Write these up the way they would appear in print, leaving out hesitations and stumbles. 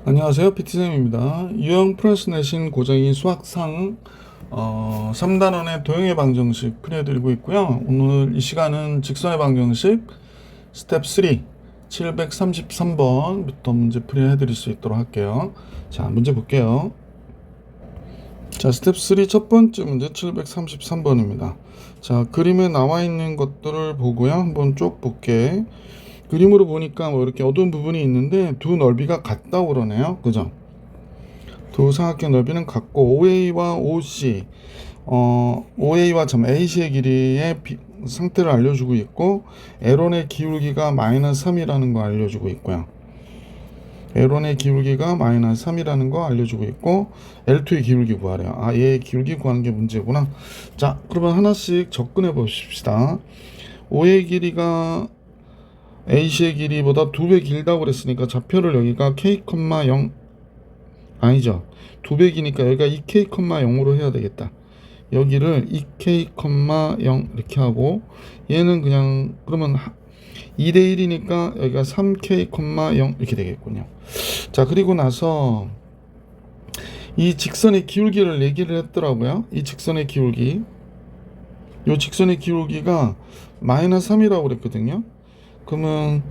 안녕하세요. PT쌤입니다. 유형 플러스 내신 고정인 수학상 3단원의 도형의 방정식 풀이해드리고 있고요. 오늘 이 시간은 직선의 방정식 스텝 3 733번부터 문제 풀이해드릴 수 있도록 할게요. 자, 문제 볼게요. 자, 스텝 3 첫 번째 문제 733번입니다. 자, 그림에 나와 있는 것들을 보고요. 한번 쭉 볼게. 그림으로 보니까 뭐 이렇게 어두운 부분이 있는데 두 넓이가 같다고 그러네요. 그죠? 두 삼각형 넓이는 같고 OA와 OC OA와 점 AC의 길이의 상태를 알려주고 있고 L1의 기울기가 마이너스 3이라는 거 알려주고 있고요. L1의 기울기가 마이너스 3이라는 거 알려주고 있고 L2의 기울기 구하래요. 아, 얘의 기울기 구하는 게 문제구나. 자, 그러면 하나씩 접근해 보십시다. OA의 길이가 AC의 길이보다 2배 길다고 그랬으니까 좌표를 여기가 K, 0 아니죠. 2배 기니까 여기가 2K, 0으로 해야 되겠다. 여기를 2K, 0 이렇게 하고 얘는 그냥 그러면 2대1이니까 여기가 3K, 0 이렇게 되겠군요. 자, 그리고 나서 이 직선의 기울기를 얘기를 했더라고요. 이 직선의 기울기, 이 직선의 기울기가 마이너스 3이라고 그랬거든요. 그러면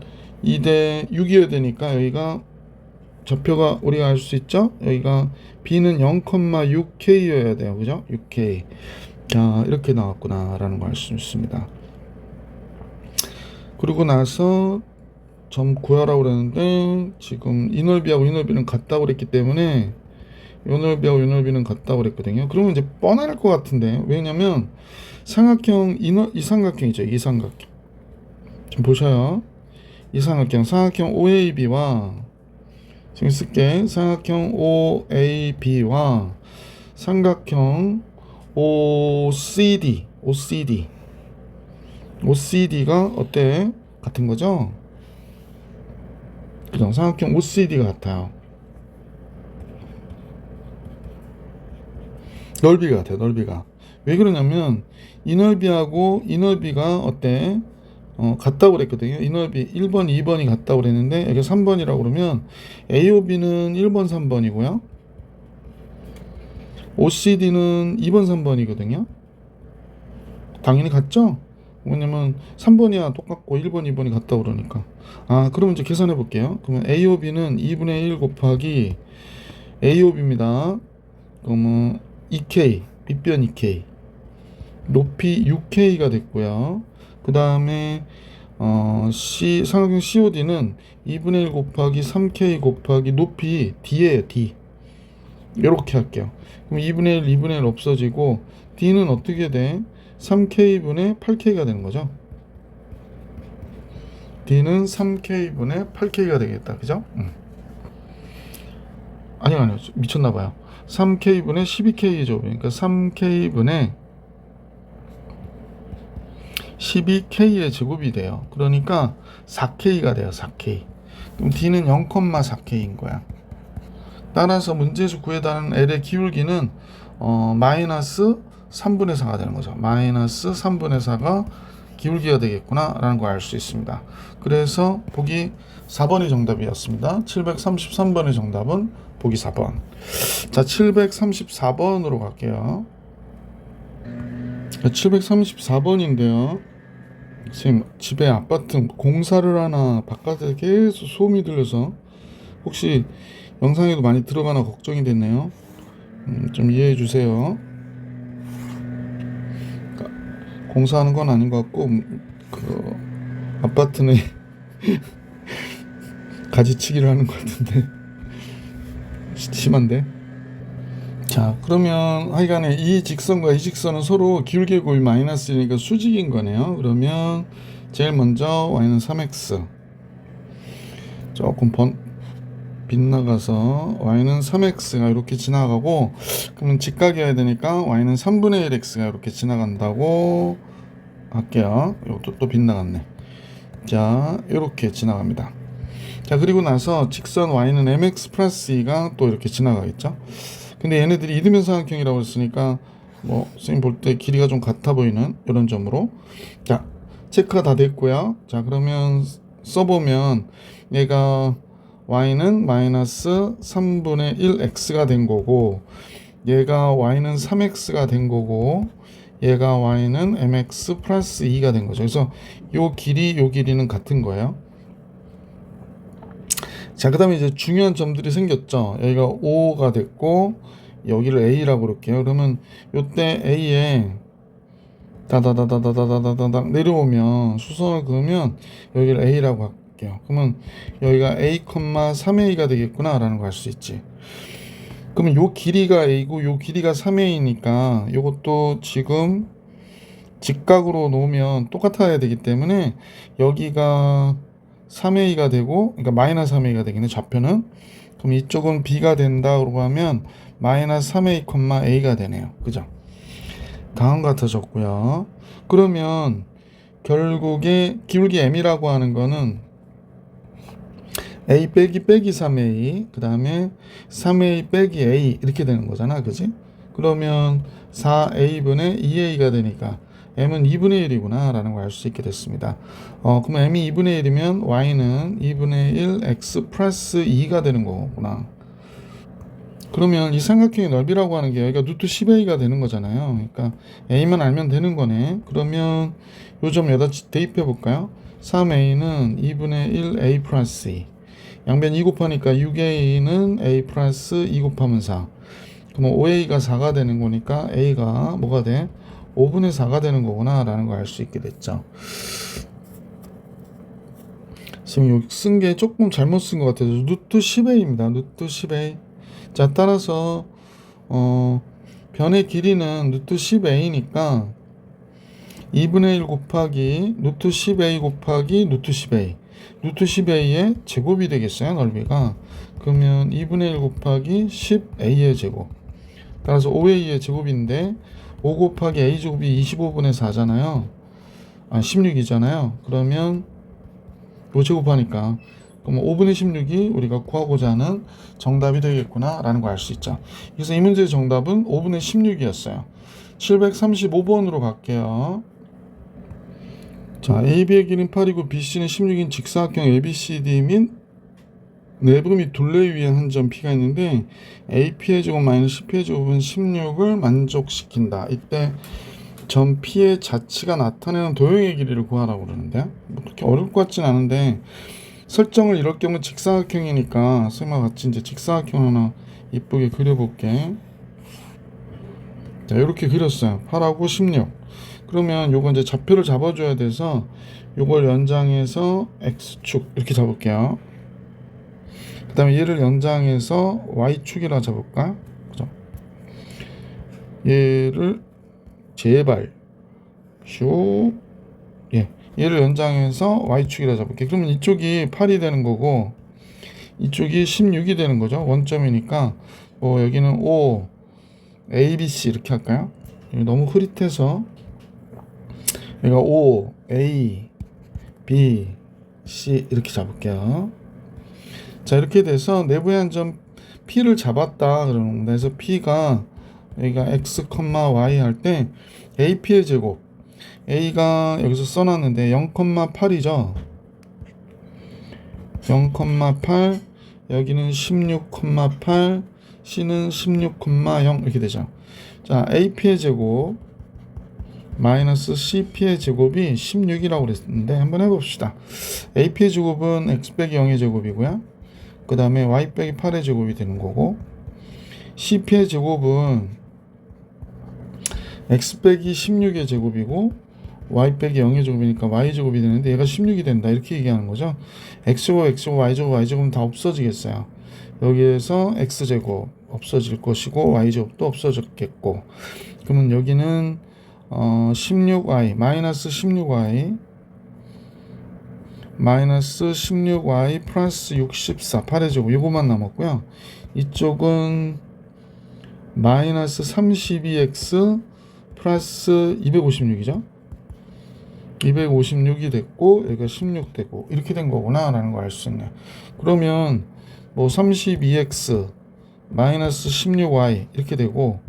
2대 6이어야 되니까 여기가 좌표가 우리가 알 수 있죠? 여기가 B는 0,6K여야 돼요. 그죠? 6K. 자, 이렇게 나왔구나 라는 걸 알 수 있습니다. 그리고 나서 점 구하라고 그랬는데 지금 이 넓이하고 이 넓이는 같다고 그랬기 때문에 이 넓이하고 이 넓이는 같다고 그랬거든요. 그러면 이제 뻔할 것 같은데, 왜냐면 삼각형 이 삼각형이죠. 이 삼각형 좀 보셔요. 이 삼각형 OAB와 지금 쓸게 삼각형 OAB와 삼각형 OCD가 어때? 같은 거죠? 그죠? 삼각형 OCD가 같아요. 넓이가 같아요. 넓이가. 왜 그러냐면 이 넓이하고 이 넓이가 어때? 같다고 그랬거든요. 이 넓이 1번, 2번이 같다고 그랬는데 여기 3번이라고 그러면 AOB는 1번, 3번이고요. OCD는 2번, 3번이거든요. 당연히 같죠? 왜냐면 3번이야 똑같고 1번, 2번이 같다고 그러니까. 아, 그럼 이제 계산해 볼게요. 그러면 AOB는 2분의 1 곱하기 AOB입니다. 그러면 2K, 밑변 2K. 높이 6K가 됐고요. 그 다음에 삼각형 COD는 2분의 1 곱하기 3K 곱하기 높이 D예요. D. 이렇게 할게요. 그럼 2분의 1, 2분의 1 없어지고 D는 어떻게 돼? 3K분의 8K가 되는 거죠. D는 3K분의 8K가 되겠다. 그죠? 아니요. 미쳤나봐요. 3K분의 12K죠. 그러니까 3K분의 12K의 제곱이 돼요. 그러니까 4K가 돼요. 4K. 그럼 D는 0,4K인 거야. 따라서 문제에서 구해달라는 L의 기울기는 마이너스 3분의 4가 되는 거죠. 마이너스 3분의 4가 기울기가 되겠구나 라는 걸 알 수 있습니다. 그래서 보기 4번이 정답이었습니다. 733번의 정답은 보기 4번. 자, 734번으로 갈게요. 734번인데요. 지금 집에 아파트 공사를 하나 바깥에 계속 소음이 들려서 혹시 영상에도 많이 들어가나 걱정이 됐네요. 좀 이해해 주세요. 그러니까 공사하는 건 아닌 것 같고 그 아파트는 가지치기를 하는 것 같은데 심한데. 자, 그러면 하여간에 이 직선과 이 직선은 서로 기울기의 곱이 마이너스니까 수직인 거네요. 그러면 제일 먼저 y는 3x 조금 빗나가서 y는 3x가 이렇게 지나가고, 그러면 직각이어야 되니까 y는 3분의 1x가 이렇게 지나간다고 할게요. 이것도 또 빗나갔네. 자, 이렇게 지나갑니다. 자, 그리고 나서 직선 y는 mx 플러스 2가 또 이렇게 지나가겠죠. 근데 얘네들이 이등변 삼각형이라고 했으니까 뭐 선생님 볼 때 길이가 좀 같아 보이는 이런 점으로, 자, 체크가 다 됐고요. 자, 그러면 써보면 얘가 y는 마이너스 3분의 1 x가 된 거고, 얘가 y는 3x가 된 거고, 얘가 y는 mx 플러스 2가 된 거죠. 그래서 요 길이는 같은 거예요. 자, 그 다음에 이제 중요한 점들이 생겼죠. 여기가 5가 됐고, 여기를 a라고 그럴게요. 그러면 요때 a에 다다다다다다다다닥 내려오면, 수선을 그으면 여기를 a라고 할게요. 그러면 여기가 a, 3a가 되겠구나 라는 걸 알 수 있지. 그러면 요 길이가 a고 요 길이가 3a니까 요것도 지금 직각으로 놓으면 똑같아야 되기 때문에 여기가 3a가 되고, 그러니까 마이너스 3a가 되겠네, 좌표는. 그럼 이쪽은 b가 된다고 하면 마이너스 3a, a가 되네요. 그죠? 다음 같아졌고요. 그러면 결국에 기울기 m이라고 하는 거는 a 빼기 3a, 그 다음에 3a 빼기 a 이렇게 되는 거잖아, 그지? 그러면 4a분의 2a가 되니까 m은 2분의 1이구나 라는 걸 알 수 있게 됐습니다. 그러면 m이 2분의 1이면 y는 2분의 1 x 플러스 2가 되는 거구나. 그러면 이 삼각형의 넓이라고 하는 게 여기가 루트 10a가 되는 거잖아요. 그러니까 a만 알면 되는 거네. 그러면 요 점 여기다 대입해 볼까요? 3a는 2분의 1 a 플러스 2. 양변 2 곱하니까 6a는 a 플러스 2 곱하면 4. 그러면 5a가 4가 되는 거니까 a가 뭐가 돼? 5분의 4가 되는 거구나 라는 걸 알 수 있게 됐죠. 지금 여기 쓴 게 조금 잘못 쓴 것 같아서 루트 10a입니다. 루트 10a. 자, 따라서 변의 길이는 루트 10a니까 2분의 1 곱하기 루트 10a 곱하기 루트 10a. 루트 10a의 제곱이 되겠어요, 넓이가. 그러면 2분의 1 곱하기 10a의 제곱. 따라서 5a의 제곱인데 5 곱하기 a 제곱이 25분의 4잖아요. 16이잖아요. 그러면 요 제곱하니까 그럼 5분의 16이 우리가 구하고자 하는 정답이 되겠구나 라는 걸 알 수 있죠. 그래서 이 문제의 정답은 5분의 16이었어요. 735번으로 갈게요. 자, AB의 길이는 8이고 BC는 16인 직사각형 ABCD 및 내부 및 둘레 위에 한 점 P가 있는데 AP의 제곱 마이너스 CP의 제곱은 16을 만족시킨다. 이때 점 P의 자치가 나타내는 도형의 길이를 구하라고 그러는데 뭐 그렇게 어려울 것 같진 않은데 설정을 이럴 경우 직사각형이니까 쌤과 같이 이제 직사각형 하나 이쁘게 그려볼게. 자, 이렇게 그렸어요. 8하고 16. 그러면 요거 이제 좌표를 잡아줘야 돼서 요걸 연장해서 x축 이렇게 잡을게요. 그 다음에 얘를 연장해서 y축이라 잡을까? 그죠? 얘를 제발 슉, 예, 얘를 연장해서 y축이라 잡을게. 그러면 이쪽이 8이 되는 거고 이쪽이 16이 되는 거죠. 원점이니까 뭐 여기는 5 a, b, c 이렇게 할까요? 너무 흐릿해서 여기가 5 a, b, c 이렇게 잡을게요. 자, 이렇게 돼서 내부의 한 점 P를 잡았다 그러는 겁니다. 그래서 P가 여기가 x, y 할 때 AP의 제곱, A가 여기서 써놨는데 0,8이죠. 0,8, 여기는 16,8, C는 16,0 이렇게 되죠. 자, AP의 제곱 마이너스 CP의 제곱이 16이라고 그랬는데 한번 해봅시다. AP의 제곱은 x 빼기 0의 제곱이고요. 그 다음에 y 빼기 8의 제곱이 되는 거고 CP의 제곱은 x 빼기 16의 제곱이고 y 빼기 0의 제곱이니까 y 제곱이 되는데 얘가 16이 된다 이렇게 얘기하는 거죠. x제곱, x제곱, y제곱, y제곱은 다 없어지겠어요. 여기에서 x제곱 없어질 것이고 y제곱도 없어졌겠고 그러면 여기는 16y 마이너스 16y 마이너스 16y 플러스 64 8의 제곱 이거만 남았고요. 이쪽은 마이너스 32x 플러스 256이죠. 256이 됐고 여기가 16 되고 이렇게 된 거구나 라는 걸 알 수 있네요. 그러면 뭐 32x 마이너스 16y 이렇게 되고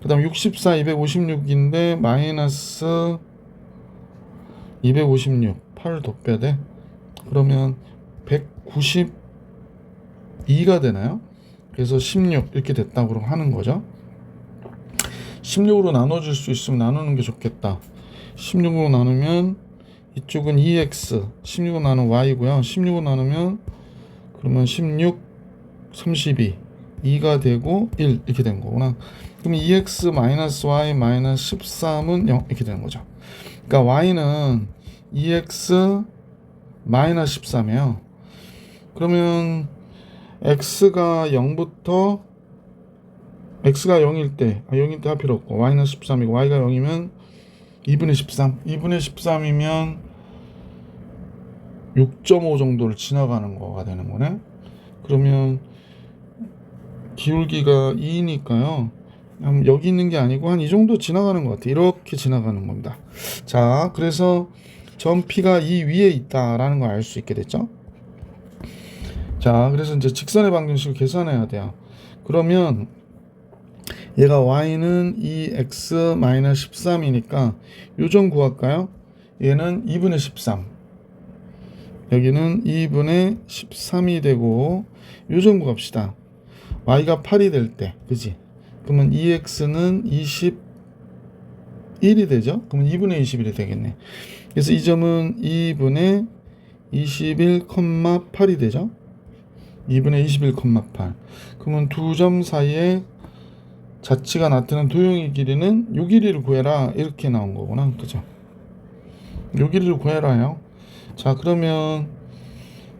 그 다음 64 256인데 마이너스 256 8을 더 빼야 돼. 그러면 190 2가 되나요? 그래서 16 이렇게 됐다고 하는 거죠. 16으로 나눠줄 수 있으면 나누는 게 좋겠다. 16으로 나누면 이쪽은 2x, 16으로 나누면 y고요. 16으로 나누면 그러면 16, 32, 2가 되고 1 이렇게 된 거구나. 그럼 2x 마이너스 y 마이너스 13은 0 이렇게 되는 거죠. 그러니까 y는 2x 마이너스 13이에요. 그러면 x가 0부터 x가 0일 때, 0일 때 할 필요 없고 마이너스 13이고 y가 0이면 2분의 13, 2분의 13이면 6.5 정도를 지나가는 거가 되는 거네. 그러면 기울기가 2니까요. 여기 있는 게 아니고 한 이 정도 지나가는 것 같아. 이렇게 지나가는 겁니다. 자, 그래서 점 P가 이 위에 있다라는 걸 알 수 있게 됐죠. 자, 그래서 이제 직선의 방정식을 계산해야 돼요. 그러면 얘가 y는 2x-13이니까 요 점 구할까요? 얘는 2분의 13, 여기는 2분의 13이 되고 요 점 구합시다. y가 8이 될 때, 그지? 그러면 2x는 21이 되죠? 그러면 2분의 21이 되겠네. 그래서 이 점은 2분의 21,8이 되죠? 2분의 21,8. 그러면 두 점 사이에 자치가 나타난 도형의 길이는 요 길이를 구해라 이렇게 나온 거구나. 그죠? 요 길이를 구해라요. 자, 그러면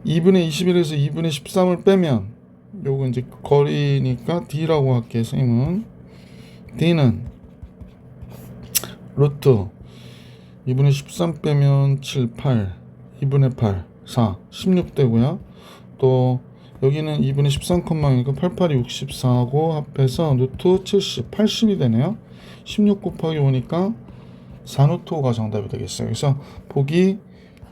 2분의 21에서 2분의 13을 빼면 요거 이제 거리니까 d라고 할게요. 선생님은 d는 루트 2분의 13 빼면 7, 8, 2분의 8, 4, 16 되고요. 또 여기는 2분의 13,0이니까 88이 64하고 합해서 루트 70, 80이 되네요. 16 곱하기 5니까 4루트 5가 정답이 되겠어요. 그래서 보기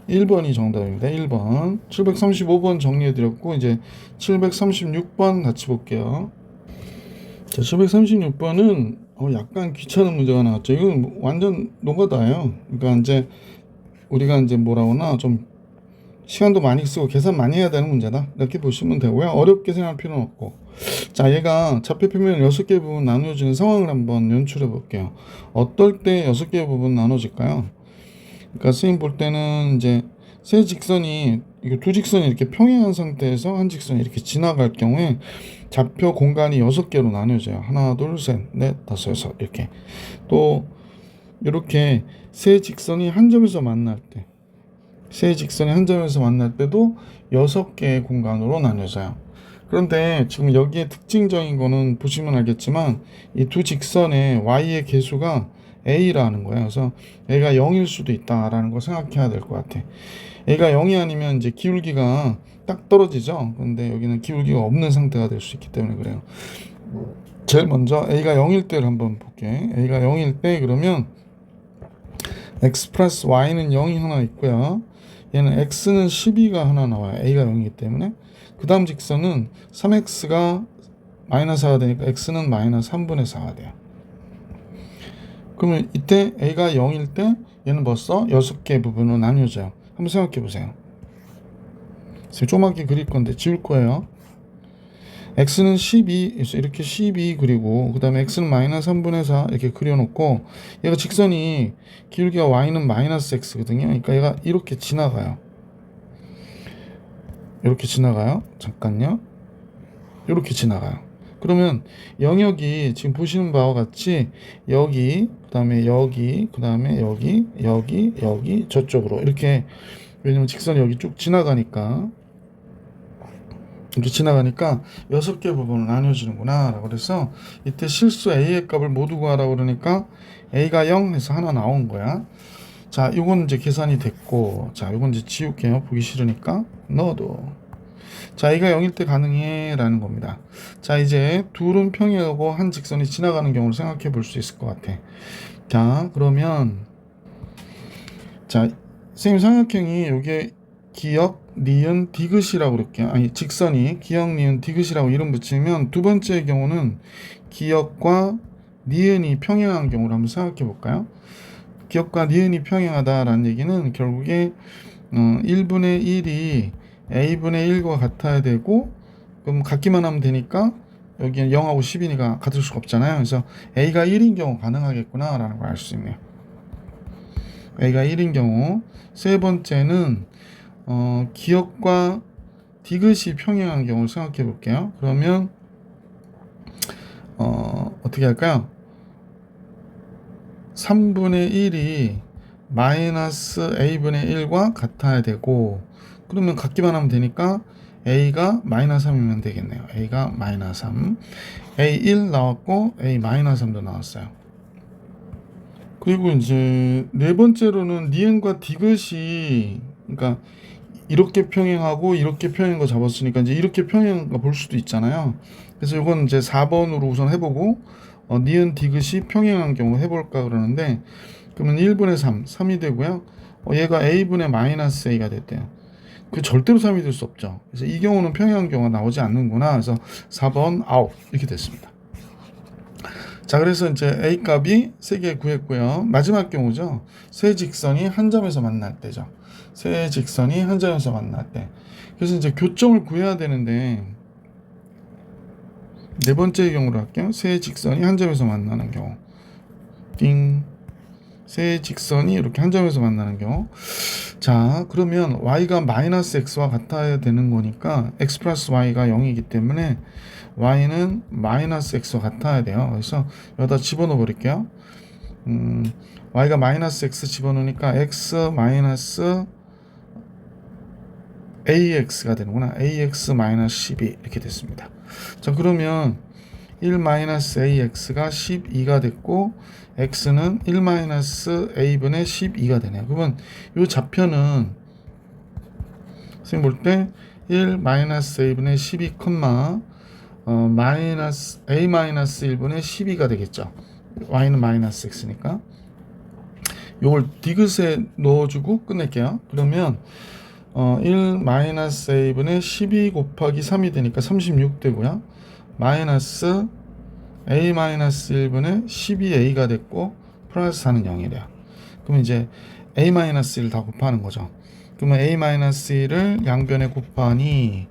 1번이 정답입니다. 1번. 735번 정리해드렸고 이제 736번 같이 볼게요. 자, 736번은 약간 귀찮은 문제가 나왔죠. 이건 완전 노가다예요. 그러니까 이제 우리가 이제 뭐라고나 좀 시간도 많이 쓰고 계산 많이 해야 되는 문제다 이렇게 보시면 되고요. 어렵게 생각할 필요는 없고. 자, 얘가 좌표 표면 6개 부분 나누어지는 상황을 한번 연출해 볼게요. 어떨 때 6개 부분 나눠질까요? 그러니까 선생님 볼 때는 이제 세 직선이, 이거 두 직선이 이렇게 평행한 상태에서 한 직선이 이렇게 지나갈 경우에 좌표 공간이 6개로 나뉘어져요. 하나, 둘, 셋, 넷, 다섯, 여섯 이렇게. 또 이렇게 세 직선이 한 점에서 만날 때, 세 직선이 한 점에서 만날 때도 6개의 공간으로 나뉘어져요. 그런데 지금 여기에 특징적인 거는 보시면 알겠지만 이 두 직선의 y의 개수가 a라는 거예요. 그래서 a가 0일 수도 있다라는 걸 생각해야 될 것 같아. a가 0이 아니면 이제 기울기가 딱 떨어지죠. 근데 여기는 기울기가 없는 상태가 될 수 있기 때문에 그래요. 제일 먼저 a가 0일 때를 한번 볼게. a가 0일 때 그러면 x 플러스 y는 0이 하나 있고요. 얘는 x는 12가 하나 나와요. a가 0이기 때문에. 그 다음 직선은 3x가 마이너스 4가 되니까 x는 마이너스 3분의 4가 돼요. 그러면 이때 a가 0일 때 얘는 벌써 6개 부분으로 나뉘어져요. 한번 생각해 보세요. 조그맣게 그릴 건데 지울 거예요. x는 12, 이렇게 12 그리고 그 다음에 x는 마이너스 3분의 4 이렇게 그려놓고 얘가 직선이 기울기가 y는 마이너스 x거든요. 그러니까 얘가 이렇게 지나가요. 이렇게 지나가요. 잠깐요. 이렇게 지나가요. 그러면 영역이 지금 보시는 바와 같이 여기, 그 다음에 여기, 그 다음에 여기, 여기, 여기, 저쪽으로 이렇게, 왜냐면 직선이 여기 쭉 지나가니까 이렇게 지나가니까 6개 부분으로 나뉘어지는구나 라고 그래서 이때 실수 a의 값을 모두 구하라고 그러니까 a가 0 해서 하나 나온 거야. 자, 이건 이제 계산이 됐고, 자, 이건 이제 지울게요. 보기 싫으니까 넣어도. 자, a가 0일 때 가능해 라는 겁니다. 자, 이제 둘은 평행하고 한 직선이 지나가는 경우를 생각해 볼 수 있을 것 같아. 자, 그러면 자, 선생님 삼각형이 요게 기역, 니은, 디귿이라고 그럴게요. 아니, 직선이 기역, 니은, 디귿이라고 이름 붙이면 두 번째 경우는 기역과 니은이 평행한 경우를 한번 생각해 볼까요? 기역과 니은이 평행하다라는 얘기는 결국에 1분의 1이 a분의 1과 같아야 되고 그럼 같기만 하면 되니까 여기는 0하고 10이니까 같을 수가 없잖아요. 그래서 A가 1인 경우 가능하겠구나 라는 걸 알 수 있네요. A가 1인 경우. 세 번째는 기억과 디귿이 평행한 경우를 생각해 볼게요. 그러면 어떻게 할까요? 3분의 1이 마이너스 A분의 1과 같아야 되고, 그러면 같기만 하면 되니까 A가 마이너스 3이면 되겠네요. A가 마이너스 3. A1 나왔고 A 마이너스 3도 나왔어요. 그리고 이제 네 번째로는 니은과 디귿이, 그러니까 이렇게 평행하고 이렇게 평행한 거 잡았으니까 이제 이렇게 평행한 거 볼 수도 있잖아요. 그래서 이건 이제 4번으로 우선 해보고 니은 디귿이 평행한 경우 해볼까 그러는데, 그러면 1분의 3, 3이 되고요. 얘가 A분의 마이너스 A가 됐대요. 그 절대로 3이 될 수 없죠. 그래서 이 경우는 평행한 경우가 나오지 않는구나. 그래서 4번 아웃 이렇게 됐습니다. 자, 그래서 이제 A 값이 3개 구했고요. 마지막 경우죠. 세 직선이 한 점에서 만날 때죠. 세 직선이 한 점에서 만날 때. 그래서 이제 교점을 구해야 되는데, 네 번째 경우로 할게요. 세 직선이 한 점에서 만나는 경우. 띵. 세 직선이 이렇게 한 점에서 만나는 경우. 자, 그러면 y가 마이너스 x와 같아야 되는 거니까 x 플러스 y가 0이기 때문에 y는 마이너스 x와 같아야 돼요. 그래서 여기다 집어넣어 버릴게요. y가 마이너스 x 집어넣으니까 x 마이너스 ax가 되는구나. ax 마이너스 12 이렇게 됐습니다. 자, 그러면 1 마이너스 ax가 12가 됐고 x는 1 마이너스 a분의 12가 되네요. 그러면 이 좌표는 선생님 볼 때 1 마이너스 a분의 12, 마이너스 a 마이너스 1분의 12가 되겠죠. y는 마이너스 x니까 요걸 디귿에 넣어주고 끝낼게요. 그러면 1 마이너스 a분의 12 곱하기 3이 되니까 36 되고요. 마이너스 a 마이너스 1분의 12a가 됐고 플러스 4는 0이래요. 그러면 이제 a 마이너스 1 다 곱하는 거죠. 그러면 a 마이너스 1을 양변에 곱하니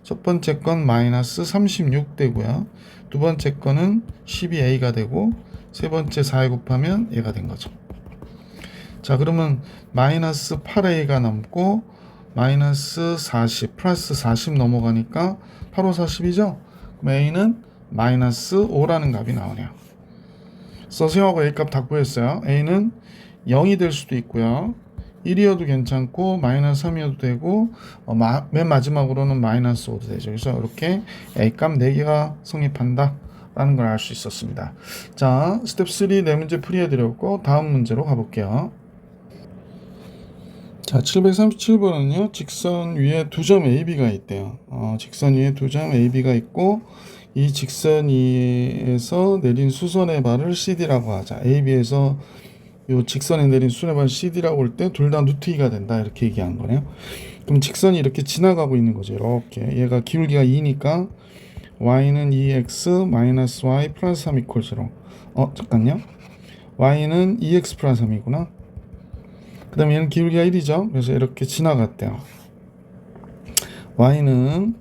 첫 번째 건 마이너스 36 되고요. 두 번째 거는 12a가 되고 세 번째 4에 곱하면 얘가 된 거죠. 자, 그러면 마이너스 8a가 남고 마이너스 40 플러스 40 넘어가니까 8, 5, 40이죠. 그럼 a는 마이너스 5라는 값이 나오네요. 서수형하고 a 값 다 구했어요. a는 0이 될 수도 있고요. 1이어도 괜찮고 마이너스 3이어도 되고 맨 마지막으로는 마이너스 5도 되죠. 그래서 이렇게 a 값 4개가 성립한다 라는 걸 알 수 있었습니다. 자, 스텝 3 네 문제 풀이해 드렸고 다음 문제로 가볼게요. 자, 737번은요. 직선 위에 두 점 AB가 있대요. 직선 위에 두 점 AB가 있고 이 직선 위에서 내린 수선의 발을 CD라고 하자. AB에서 이 직선에 내린 수선의 발 CD라고 할 때 둘 다 루트 2가 된다 이렇게 얘기한 거네요. 그럼 직선이 이렇게 지나가고 있는 거죠. 이렇게 얘가 기울기가 2니까 y는 2x 마이너스 y 플러스 3 이퀄 0. 잠깐요. y는 2x 플러스 3이구나. 그 다음에 얘는 기울기가 1이죠. 그래서 이렇게 지나갔대요. y는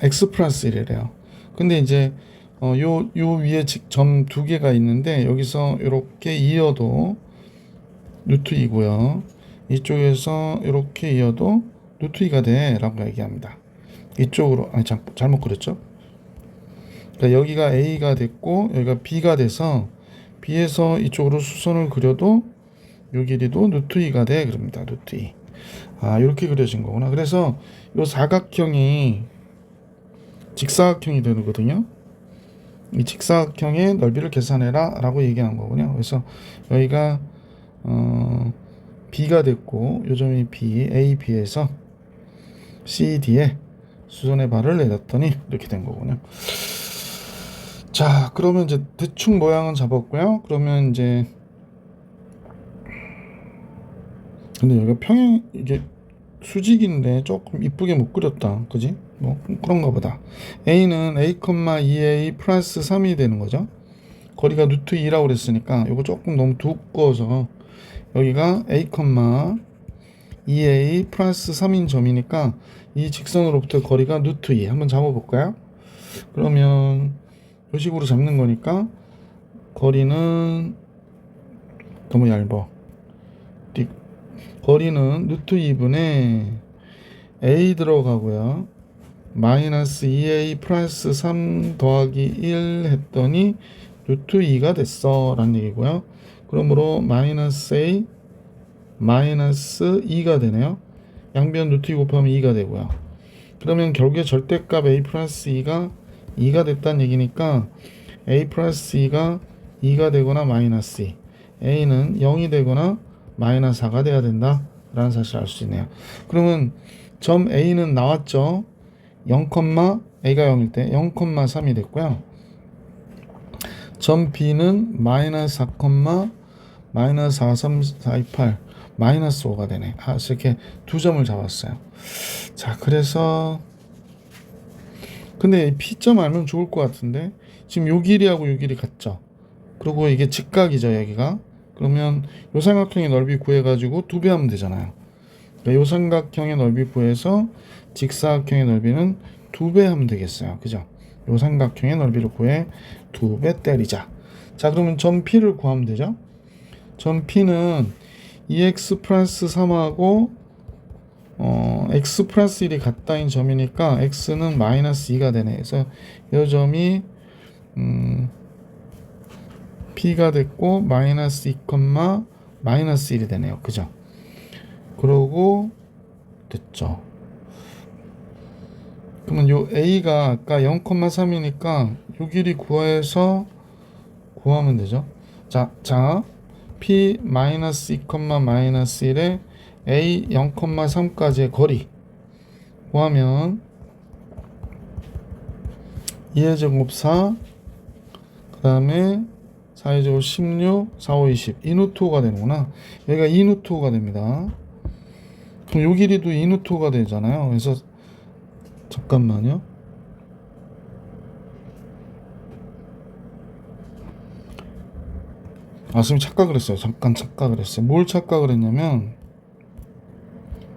x 플러스 1이래요. 근데 이제 요 위에 점 두 개가 있는데 여기서 이렇게 이어도 루트 2고요. 이쪽에서 이렇게 이어도 루트 2가 돼 라고 얘기합니다. 이쪽으로 잘못 그렸죠. 그러니까 여기가 A가 됐고 여기가 B가 돼서 B에서 이쪽으로 수선을 그려도 요 길이도 루트 2가 돼 그럽니다. 루트 2. 이렇게 그려진 거구나. 그래서 요 사각형이 직사각형이 되거든요. 이 직사각형의 넓이를 계산해라 라고 얘기하는 거군요. 그래서 여기가 B가 됐고 요 점이 B, A, B에서 CD에 수선의 발을 내렸더니 이렇게 된 거군요. 자, 그러면 이제 대충 모양은 잡았고요. 그러면 이제 근데 여기가 평행 이게 수직인데 조금 이쁘게 못 그렸다. 그지? 뭐 그런가 보다. A는 A, 2A 플러스 3이 되는 거죠. 거리가 루트 2라고 그랬으니까 이거 조금 너무 두꺼워서 여기가 A, 2A 플러스 3인 점이니까 이 직선으로부터 거리가 루트 2. 한번 잡아볼까요? 그러면 이 식으로 잡는 거니까 거리는 너무 얇아. 거리는 루트 2분의 a 들어가고요. 마이너스 2a 플러스 3 더하기 1 했더니 루트 2가 됐어 라는 얘기고요. 그러므로 마이너스 a 마이너스 2가 되네요. 양변 루트 2 곱하면 2가 되고요. 그러면 결국에 절대값 a 플러스 2가 2가 됐다는 얘기니까 a 플러스 2가 2가 되거나 마이너스 2, a는 0이 되거나 마이너스 4가 돼야 된다 라는 사실을 알 수 있네요. 그러면 점 a는 나왔죠. 0, a가 0일 때 0,3이 됐고요. 점 b는 마이너스 4, 마이너스 4, 3, 4, 2, 8 마이너스 5가 되네. 이렇게 두 점을 잡았어요. 자, 그래서 근데 P점 알면 좋을 것 같은데 지금 요 길이하고 요 길이 같죠. 그리고 이게 직각이죠, 여기가. 그러면 요 삼각형의 넓이 구해가지고 2배 하면 되잖아요. 그러니까 요 삼각형의 넓이 구해서 직사각형의 넓이는 2배 하면 되겠어요. 그죠? 요 삼각형의 넓이를 구해 2배 때리자. 자, 그러면 점 P를 구하면 되죠. 점 P는 2x 플러스 3하고 x 플러스 1이 같다인 점이니까 x는 마이너스 2가 되네. 그래서 이 점이 P가 됐고 마이너스 2, 마이너스 1이 되네요. 그죠? 그러고 됐죠. 그러면 요 a가 아까 0,3이니까 요 길이 구해서 구하면 되죠. 자 P 마이너스 2, 마이너스 1에 a 0,3까지의 거리 구하면 2의 제곱 4, 그 다음에 4의 제곱 16, 4, 5, 20 2루트5가 되는구나. 여기가 2루트5가 됩니다. 그럼 요 길이도 2루트5가 되잖아요. 그래서 잠깐만요. 선생님 착각을 했어요. 잠깐 착각을 했어요. 뭘 착각을 했냐면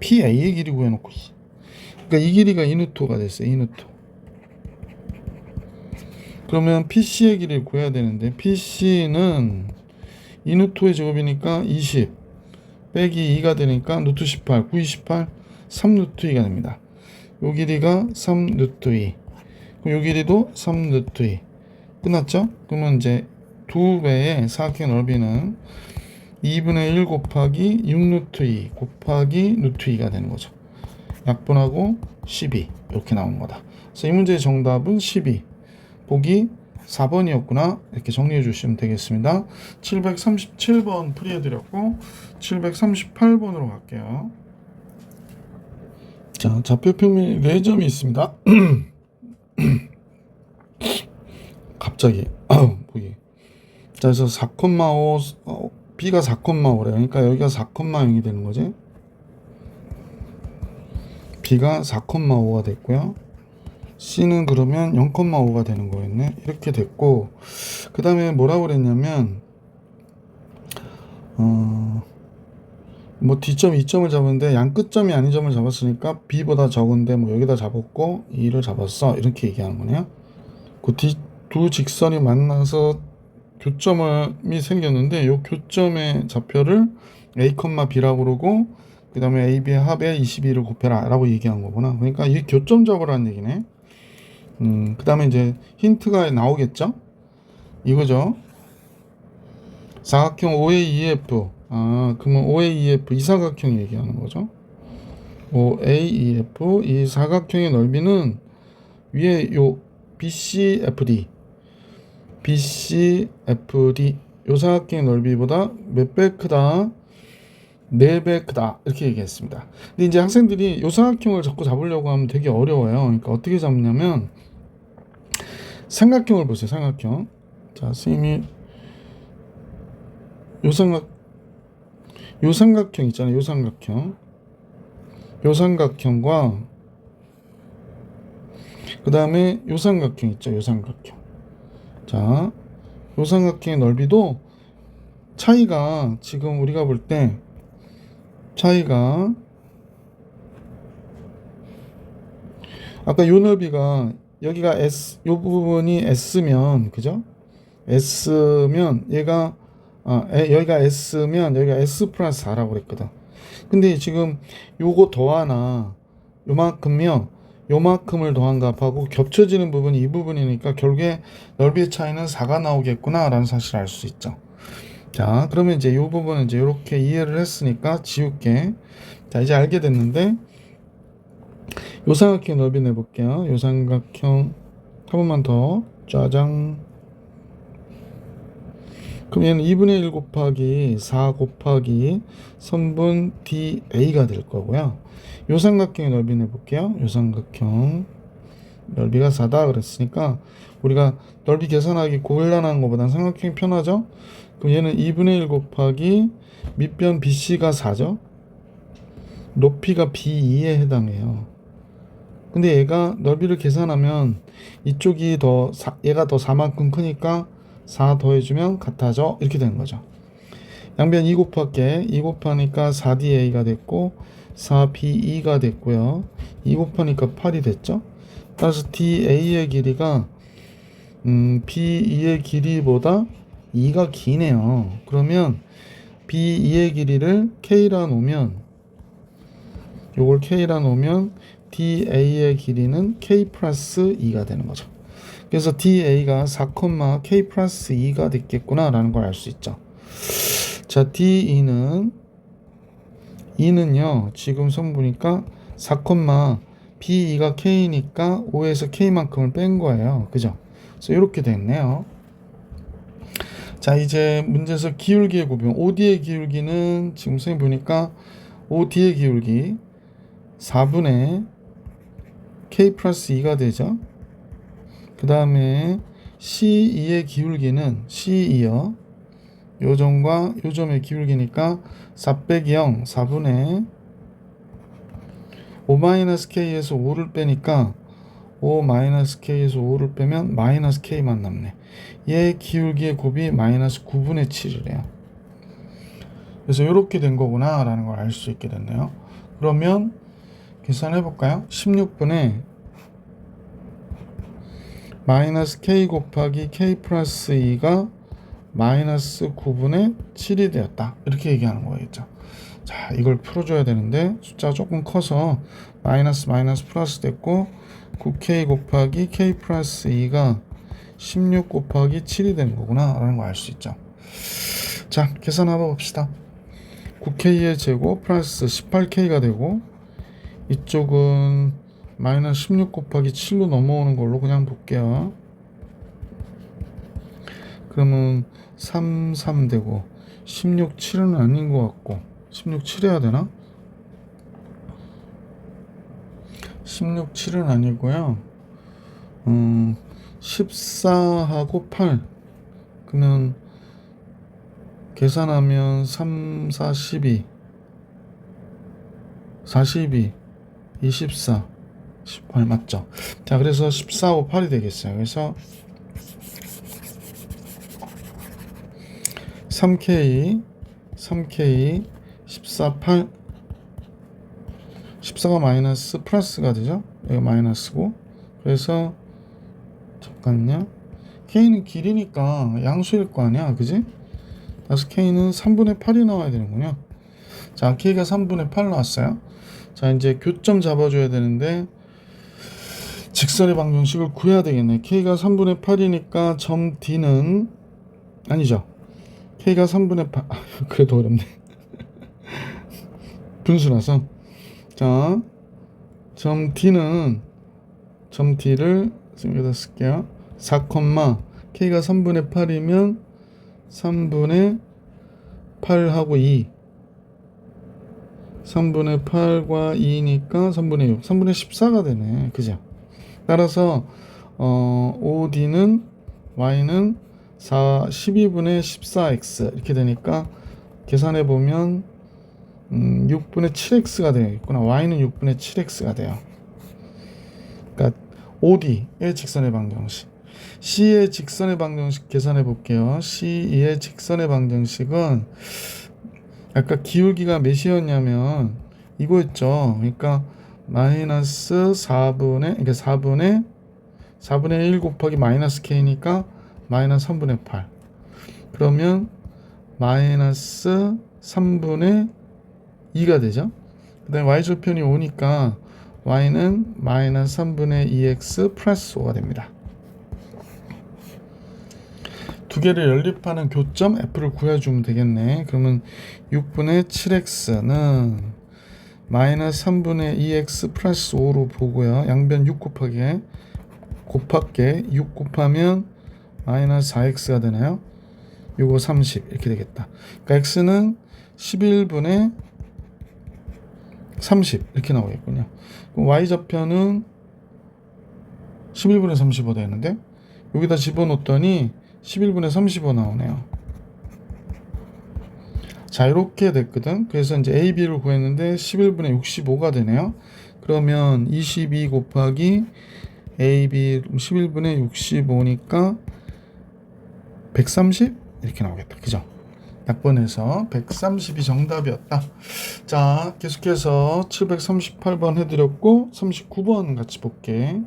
PA의 길이 구해놓고 있어. 그러니까 이 길이가 2루트가 됐어요. 2루트. 그러면 PC의 길이를 구해야 되는데 PC는 2루트의 제곱이니까 20 빼기 2가 되니까 루트 18, 9, 28, 3루트 2가 됩니다. 요 길이가 3루트 2. 그럼 요 길이도 3루트 2. 끝났죠? 그러면 이제 2배의 사각형 넓이는 2분의 1 곱하기 6루트 2 곱하기 루트 2가 되는 거죠. 약분하고 12 이렇게 나온 거다. 그래서 이 문제의 정답은 12. 보기 4번이었구나. 이렇게 정리해 주시면 되겠습니다. 737번 풀이해드렸고 738번으로 갈게요. 자, 좌표 평면 4점이 있습니다. 갑자기 보기. 자, 그래서 4,5 B가 4,5래요. 그러니까 여기가 4,0이 되는 거지. B가 4,5가 됐고요. C는 그러면 0,5가 되는 거였네. 이렇게 됐고, 그 다음에 뭐라고 그랬냐면 뭐 D점 2점을 잡았는데 양 끝점이 아닌 점을 잡았으니까 B보다 적은데 뭐 여기다 잡았고 2를 잡았어. 이렇게 얘기하는 거네요. 그 두 직선이 만나서 교점이 생겼는데 이 교점의 좌표를 A, B라고 그러고 그 다음에 A, B의 합에 22를 곱해라 라고 얘기한 거구나. 그러니까 이 교점 잡으라는 얘기네. 그 다음에 이제 힌트가 나오겠죠? 이거죠. 사각형 OAEF. 그러면 OAEF 이 사각형 얘기하는 거죠. OAEF 이 사각형의 넓이는 위에 요 BCFD 요 사각형의 넓이보다 몇 배 크다? 4배 크다. 이렇게 얘기했습니다. 근데 이제 학생들이 요 사각형을 자꾸 잡으려고 하면 되게 어려워요. 그러니까 어떻게 잡냐면 삼각형을 보세요. 삼각형. 자, 선생님이 요 삼각형 있잖아요. 요 삼각형과 그 다음에 요 삼각형 있죠. 요 삼각형. 자, 요 삼각형의 넓이도 차이가 지금 우리가 볼 때 차이가 아까 요 넓이가 여기가 S, 요 부분이 S면 그죠? S면 얘가 여기가 S면 여기가 S 플러스 4라고 그랬거든. 근데 지금 요거 더하나 요만큼요 요만큼을 더한 값하고 겹쳐지는 부분이 이 부분이니까 결국에 넓이의 차이는 4가 나오겠구나 라는 사실을 알 수 있죠. 자, 그러면 이제 이 부분은 이제 이렇게 이해를 했으니까 지울게. 자, 이제 알게 됐는데 요 삼각형 넓이 내볼게요. 요 삼각형 한 번만 더 짜장. 그럼 얘는 2분의 1 곱하기 4 곱하기 선분 DA가 될 거고요. 요 삼각형의 넓이 내볼게요. 요 삼각형 넓이가 4다 그랬으니까 우리가 넓이 계산하기 곤란한 것보다는 삼각형이 편하죠. 그럼 얘는 2분의 1 곱하기 밑변 BC가 4죠. 높이가 B2에 해당해요. 근데 얘가 넓이를 계산하면 이쪽이 얘가 더 4만큼 크니까 4 더해주면 같아져. 이렇게 되는 거죠. 양변 2 곱할게. 2 곱하니까 4DA가 됐고 4BE가 됐고요. 2 곱하니까 8이 됐죠. 따라서 DA의 길이가 B2의 길이보다 2가 기네요. 그러면 B2의 길이를 K라 놓으면 요걸 K라 놓으면 DA의 길이는 K 플러스 2가 되는 거죠. 그래서 DA가 4, K 플러스 2가 됐겠구나 라는 걸 알 수 있죠. 자, E는요 지금 선 보니까 4, B2가 K니까 5에서 K만큼을 뺀 거예요. 그죠? 그래서 이렇게 됐네요. 자, 이제 문제에서 기울기의 곱이면 OD의 기울기는 지금 선생님 보니까 OD의 기울기 4분의 K 플러스 2가 되죠. 그 다음에 C2의 기울기는 C2요. 요점과 요점의 기울기니까 4 빼기 0 4분의 5-K에서 5를 빼니까 5-K에서 5를 빼면 마이너스 K만 남네. 얘 기울기의 곱이 마이너스 9분의 7이래요. 그래서 이렇게 된 거구나 라는 걸 알 수 있게 됐네요. 그러면 계산해 볼까요? 16분의 마이너스 K 곱하기 K 플러스 2가 마이너스 9분의 7이 되었다. 이렇게 얘기하는 거겠죠. 자, 이걸 풀어줘야 되는데 숫자가 조금 커서 마이너스 플러스 됐고 9K 곱하기 K 플러스 2가 16 곱하기 7이 되는 거구나 라는 걸 알 수 있죠. 자, 계산 한번 봅시다. 9K의 제곱 플러스 18K가 되고 이쪽은 마이너스 16 곱하기 7로 넘어오는 걸로 그냥 볼게요. 그러면 3, 3 되고 16, 7은 아닌 것 같고 16, 7 해야 되나? 16, 7은 아니고요. 14하고 8 그러면 계산하면 3, 4, 12 42 24 18 맞죠? 자, 그래서 14, 5, 8이 되겠어요. 그래서 3K 14, 8 14가 마이너스 플러스가 되죠? 여기 마이너스고 그래서 잠깐요. K는 길이니까 양수일 거 아니야, 그지? 그래서 K는 3분의 8이 나와야 되는군요. 자, K가 3분의 8 나왔어요. 자, 이제 교점 잡아줘야 되는데 직선의 방정식을 구해야 되겠네. K가 3분의 8이니까 점 D는 아니죠. K가 3분의 8 그래도 어렵네. 분수라서 자, 점 D를 여기다 쓸게요. 4, K가 3분의 8이면 3분의 8하고 2 3분의 8과 2니까 3분의 6 3분의 14가 되네. 그죠? 따라서 OD는 Y는 12분의 14X 이렇게 되니까 계산해 보면 6분의 7X가 되겠구나. Y는 6분의 7X가 돼요. 그러니까 OD의 직선의 방정식, C의 직선의 방정식 계산해 볼게요. C의 직선의 방정식은 아까 기울기가 몇이었냐면 이거였죠. 그러니까 마이너스 4분의, 이게 4분의 1 곱하기 마이너스 k니까 마이너스 3분의 8. 그러면 마이너스 3분의 2가 되죠. 그 다음에 y절편이 5니까 y는 마이너스 3분의 2x 플러스 5가 됩니다. 두 개를 연립하는 교점 f를 구해주면 되겠네. 그러면 6분의 7x는 마이너스 3분의 2x 플러스 5로 보고요. 양변 6 곱할게 6 곱하면 마이너스 4x가 되나요? 요거 30 이렇게 되겠다. 그러니까 x는 11분의 30 이렇게 나오겠군요. 그럼 y좌표는 11분의 35 되는데 여기다 집어넣었더니 11분의 35 나오네요. 자, 이렇게 됐거든. 그래서 이제 AB를 구했는데 11분의 65가 되네요. 그러면 22 곱하기 AB 11분의 65니까 130 이렇게 나오겠다. 그죠? 약번에서 130이 정답이었다. 자, 계속해서 738번 해드렸고 39번 같이 볼게.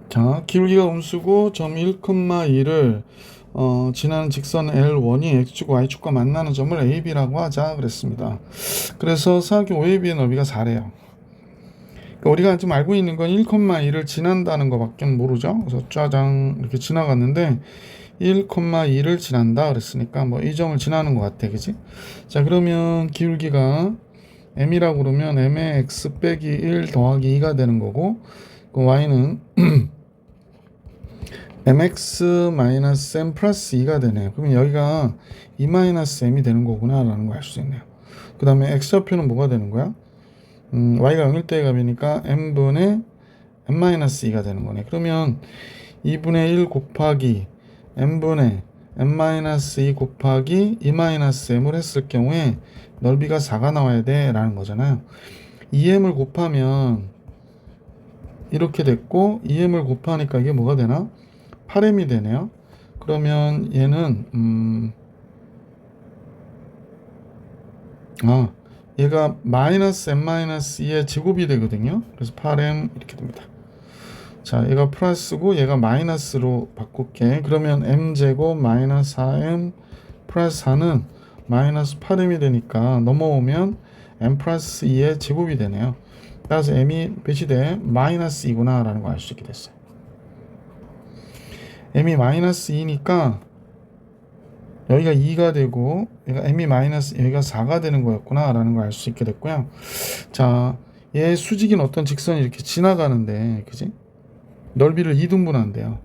자, 기울기가 음수고 점 1,2를 지나는 직선 L1이 X축과 Y축과 만나는 점을 AB라고 하자 그랬습니다. 그래서 사각형 OAB의 너비가 4래요. 그러니까 우리가 지금 알고 있는 건 1,2를 지난다는 것밖에 모르죠. 그래서 짜장 이렇게 지나갔는데 1,2를 지난다 그랬으니까 뭐 이 점을 지나는 것 같아. 그지? 자, 그러면 기울기가 M이라고 그러면 M의 X 빼기 1 더하기 2가 되는 거고 그 Y는 mx-m 플러스 2가 되네요. 그러면 여기가 2-m이 되는 거구나 라는 걸 알 수 있네요. 그 다음에 x좌표는 뭐가 되는 거야? y가 0일대의 값이니까 m분의 m-2가 되는 거네. 그러면 2분의 1 곱하기 m분의 m-2 곱하기 2-m을 했을 경우에 넓이가 4가 나와야 돼 라는 거잖아요. 2m을 곱하면 이렇게 됐고 2m을 곱하니까 이게 뭐가 되나? 8m이 되네요. 그러면 얘는 얘가 마이너스 m-2의 제곱이 되거든요. 그래서 8m 이렇게 됩니다. 자, 얘가 플러스고 얘가 마이너스로 바꿀게. 그러면 m제곱 마이너스 4m 플러스 4는 마이너스 8m이 되니까 넘어오면 m 플러스 2의 제곱이 되네요. 따라서 m이 몇이 돼? 마이너스 2구나 라는 걸 알 수 있게 됐어요. m이 마이너스 2니까 여기가 2가 되고 여기가 m이 마이너스 여기가 4가 되는 거였구나 라는 걸 알 수 있게 됐고요. 자, 얘 수직인 어떤 직선이 이렇게 지나가는데 그지? 넓이를 2등분한대요.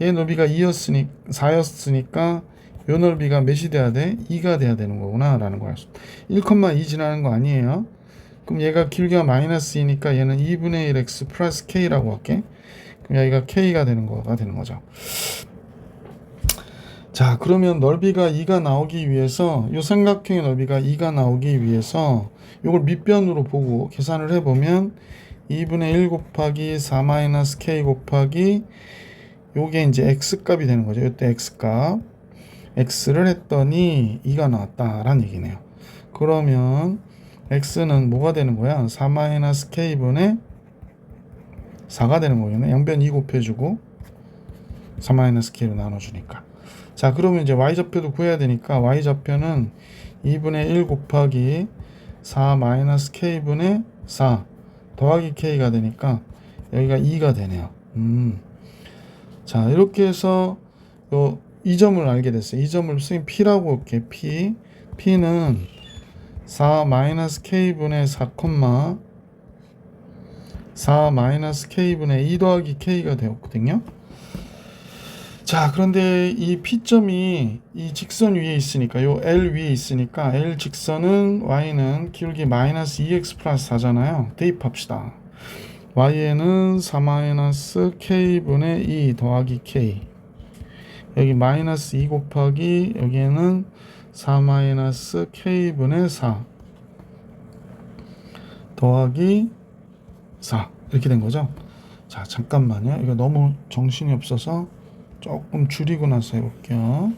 얘 넓이가 4였으니까 요 넓이가 몇이 돼야 돼? 2가 돼야 되는 거구나 라는 걸 알 수. 1,2 지나는 거 아니에요. 그럼 얘가 길이가 마이너스 2니까 얘는 2분의 1x 플러스 k라고 할게. 그럼 여기가 k가 되는 거가 되는 거죠. 자, 그러면 넓이가 2가 나오기 위해서 이 삼각형의 넓이가 2가 나오기 위해서 이걸 밑변으로 보고 계산을 해보면 2분의 1 곱하기 4-k 곱하기 요게 이제 x값이 되는 거죠. 이때 x값 x를 했더니 2가 나왔다라는 얘기네요. 그러면 x는 뭐가 되는 거야? 4-k분의 4가 되는 거겠네. 양변 2 곱해주고 4-k로 나눠주니까. 자, 그러면 이제 y좌표도 구해야 되니까 y좌표는 2분의 1 곱하기 4-k분의 4 더하기 k가 되니까 여기가 2가 되네요. 자, 이렇게 해서 이 점을 알게 됐어요. 이 점을 선생님 P라고 할게. P는 4-k분의 4-k분의 2 더하기 k가 되었거든요. 자, 그런데 이 P점이 이 직선 위에 있으니까 요 L 위에 있으니까 L 직선은 y는 기울기 마이너스 2x 플러스 4잖아요. 대입합시다. y에는 4-k분의 2 더하기 k 여기 마이너스 2 곱하기 여기에는 4-k분의 4 더하기 4 이렇게 된 거죠. 자, 잠깐만요. 이거 너무 정신이 없어서 조금 줄이고 나서 해볼게요.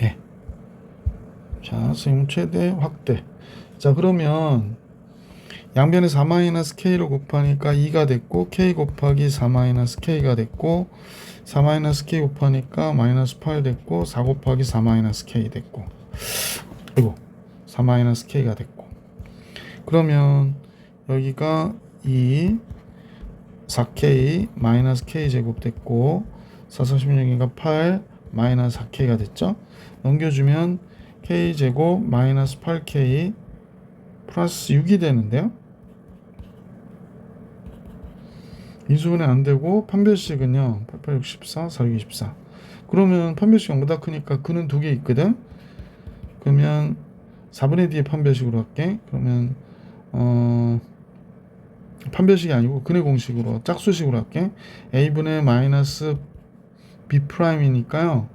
예. 자, 선생님 최대 확대. 자, 그러면 양변에 4-k를 곱하니까 2가 됐고, k 곱하기 4-k가 됐고, 4-k 곱하니까 마이너스 8 됐고, 4 곱하기 4-k 됐고, 그리고 4-k가 됐고, 그러면 여기가 2 4k 마이너스 k 제곱 됐고, 4, 46이니까 8 마이너스 4k가 됐죠. 넘겨주면 k 제곱 마이너스 8k 플러스 6이 되는데요. 인수분해 안 되고 판별식은요 8864 4624. 그러면 판별식 0보다 크니까 근은 두 개 있거든. 그러면 4분의 D의 판별식으로 할게. 그러면 판별식이 아니고 근의 공식으로 짝수식으로 할게. A분의 마이너스 B 프라임이니까요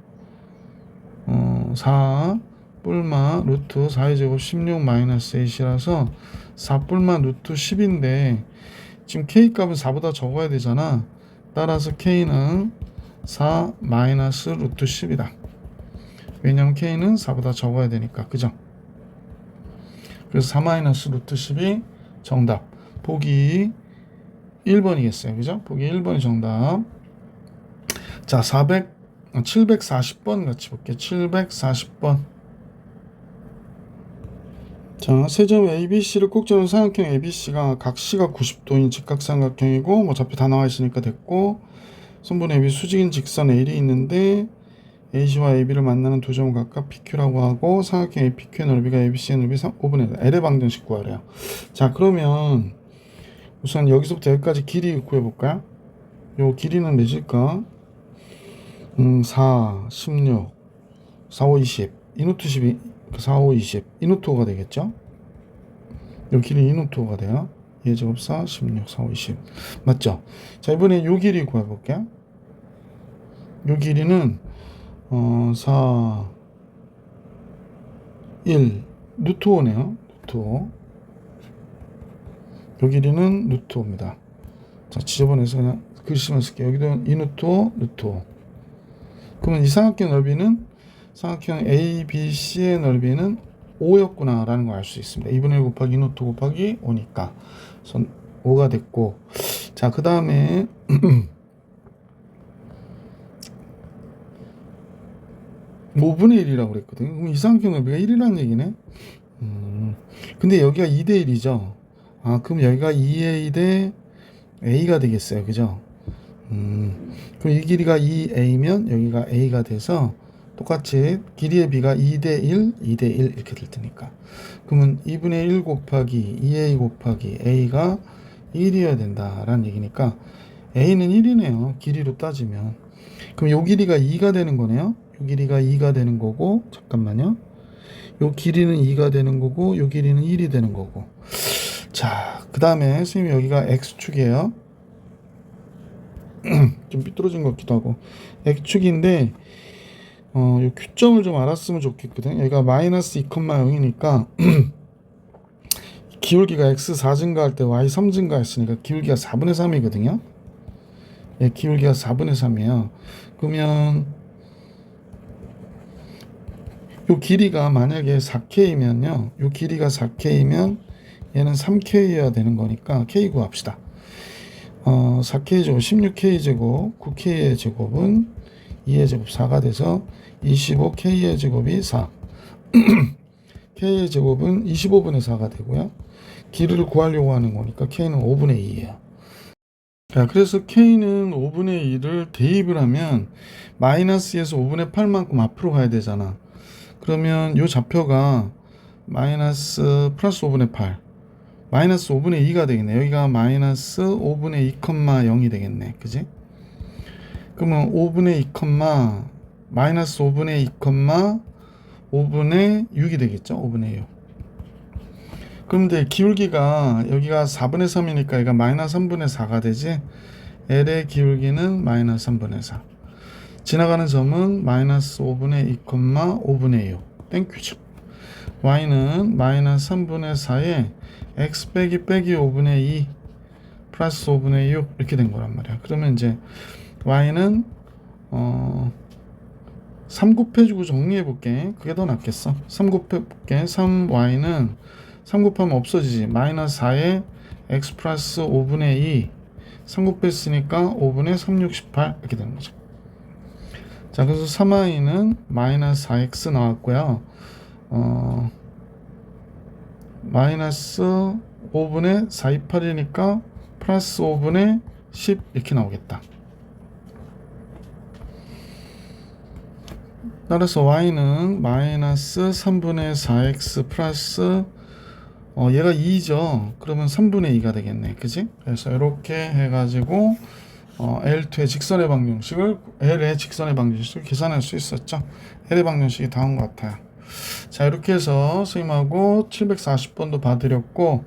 4 뿔마 루트 4의 제곱 16 마이너스 8이라서 4 뿔마 루트 10인데 지금 k 값은 4보다 적어야 되잖아. 따라서 k는 4 마이너스 루트 10이다. 왜냐면 k는 4보다 적어야 되니까. 그죠? 그래서 4 마이너스 루트 10이 정답. 보기 1번이겠어요. 그죠? 보기 1번이 정답. 자, 740번 같이 볼게요. 740번. 자, 세점 ABC를 꼭지는 삼각형 ABC가 각 C가 90도인 직각삼각형이고, 뭐 좌표 다 나와 있으니까 됐고, 선분 AB 수직인 직선 L이 있는데 AC와 AB를 만나는 두 점을 각각 PQ라고 하고, 삼각형 APQ의 넓이가 ABC의 넓이 5분의 1, L의 방정식 구하래요. 자, 그러면 우선 여기서부터 여기까지 길이 구해볼까요? 요 길이는 몇일까? 4, 16, 4, 5, 20, 이노트 12, 4, 5, 20, 이노트가 되겠죠? 요 길이 이노트가 돼요. 2의 제곱 4, 16, 4, 5, 20. 맞죠? 자, 이번에 요 길이 구해볼게요. 요 길이는 4, 1, 루트 5네요. 루트 5. 요 길이는 루트 5입니다. 자, 지저분해서 그냥 글씨만 쓸게요. 여기도 이노트 5, 루트 5. 그러면 이 삼각형 넓이는 삼각형 ABC의 넓이는 5였구나 라는 걸 알 수 있습니다. 2분의 1 곱하기 이노트 곱하기 5니까 5가 됐고, 자, 그 다음에 5분의 1이라고 그랬거든요. 그럼 이 삼각형 넓이가 1이라는 얘기네. 근데 여기가 2대 1이죠. 아, 그럼 여기가 2A 대 A가 되겠어요. 그죠? 그럼 이 길이가 2A면 여기가 A가 돼서 똑같이 길이의 B가 2대 1, 2대 1 이렇게 될 테니까. 그러면 2분의 1 곱하기 2A 곱하기 A가 1이어야 된다라는 얘기니까 A는 1이네요. 길이로 따지면. 그럼 요 길이가 2가 되는 거네요. 요 길이가 2가 되는 거고, 잠깐만요. 요 길이는 2가 되는 거고, 요 길이는 1이 되는 거고. 자, 그 다음에 선생님 여기가 X축이에요. 좀 삐뚤어진 것 같기도 하고. X축인데 요 Q점을 좀 알았으면 좋겠거든. 여기가 마이너스 2,0이니까 기울기가 X4 증가할 때 Y3 증가했으니까 기울기가 4분의 3이거든요. 예, 기울기가 4분의 3이에요. 그러면 요 길이가 만약에 4K면요. 요 길이가 4K면 얘는 3K여야 되는 거니까 K 구합시다. 4K 제곱 16K 제곱 9K의 제곱은 2의 제곱 4가 돼서 25K의 제곱이 4. K의 제곱은 25분의 4가 되고요. 길이를 구하려고 하는 거니까 K는 5분의 2예요. 자, 그래서 K는 5분의 2를 대입을 하면 마이너스에서 5분의 8만큼 앞으로 가야 되잖아. 그러면 이 좌표가 마이너스 플러스 5분의 8 마이너스 5분의 2가 되겠네. 여기가 마이너스 5분의 2, 0이 되겠네. 그지? 그러면 5분의 2, 마이너스 5분의 2, 5분의 6이 되겠죠. 5분의 6. 그런데 기울기가 여기가 4분의 3이니까 여기가 마이너스 3분의 4가 되지. L의 기울기는 마이너스 3분의 4. 지나가는 점은 마이너스 5분의 2, 5분의 6. 땡큐죠. Y는 마이너스 3분의 4에 X 빼기 5분의 2 플러스 5분의 6 이렇게 된 거란 말이야. 그러면 이제 Y는 3 곱해주고 정리해볼게. 그게 더 낫겠어. 3 곱해볼게. 3y는 3 곱하면 없어지지. 마이너스 4에 x 플러스 5분의 2. 3 곱했으니까 5분의 368 이렇게 되는 거죠. 자, 그래서 3y는 마이너스 4x 나왔고요. 마이너스 5분의 428이니까 플러스 5분의 10 이렇게 나오겠다. 따라서 y는 마이너스 3분의 4x 플러스 얘가 2죠. 그러면 3분의 2가 되겠네. 그지? 그래서 이렇게 해가지고 L2의 직선의 방정식을 L의 직선의 방정식을 계산할 수 있었죠. L의 방정식이 다음 것 같아요. 자, 이렇게 해서 선생님하고 740번도 봐드렸고